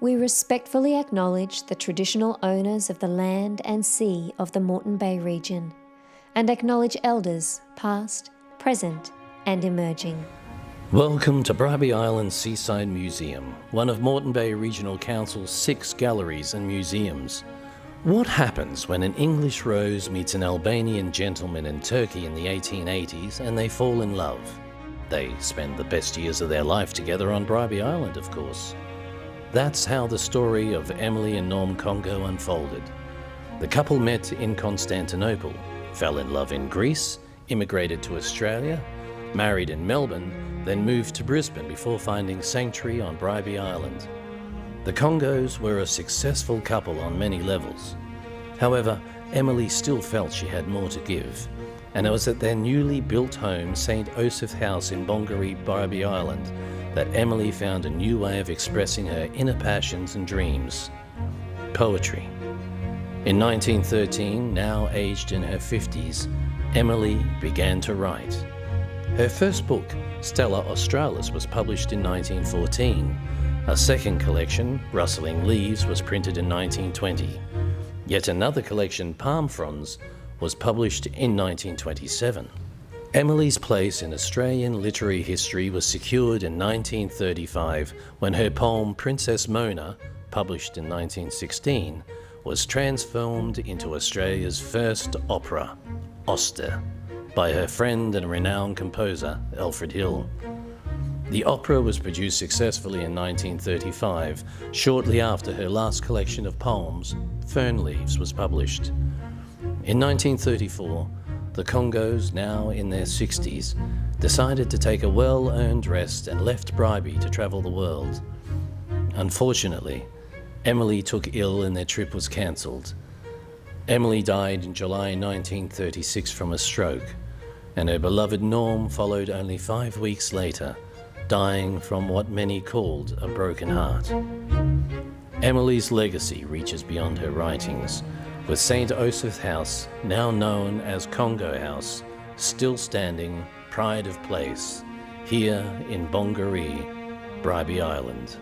We respectfully acknowledge the traditional owners of the land and sea of the Moreton Bay region and acknowledge elders past, present and emerging. Welcome to Bribie Island Seaside Museum, one of Moreton Bay Regional Council's 6 galleries and museums. What happens when an English rose meets an Albanian gentleman in Turkey in the 1880s and they fall in love? They spend the best years of their life together on Bribie Island, of course. That's how the story of Emily and Norm Coungeau unfolded. The couple met in Constantinople, fell in love in Greece, immigrated to Australia, married in Melbourne, then moved to Brisbane before finding sanctuary on Bribie Island. The Coungeaus were a successful couple on many levels. However, Emily still felt she had more to give, and it was at their newly built home, St. Osoph House in Bongaree, Bribie Island, that Emily found a new way of expressing her inner passions and dreams: poetry. In 1913, now aged in her 50s, Emily began to write. Her first book, Stella Australis, was published in 1914. A second collection, Rustling Leaves, was printed in 1920. Yet another collection, Palm Fronds, was published in 1927. Emily's place in Australian literary history was secured in 1935 when her poem Princess Mona, published in 1916, was transformed into Australia's first opera, Auster, by her friend and renowned composer, Alfred Hill. The opera was produced successfully in 1935, shortly after her last collection of poems, Fern Leaves, was published. In 1934, the Coungeaus, now in their 60s, decided to take a well-earned rest and left Bribie to travel the world. Unfortunately, Emily took ill and their trip was cancelled. Emily died in July 1936 from a stroke, and her beloved Norm followed only 5 weeks later, dying from what many called a broken heart. Emily's legacy reaches beyond her writings, with St. Osoph House, now known as Coungeau House, still standing, pride of place, here in Bongaree, Bribie Island.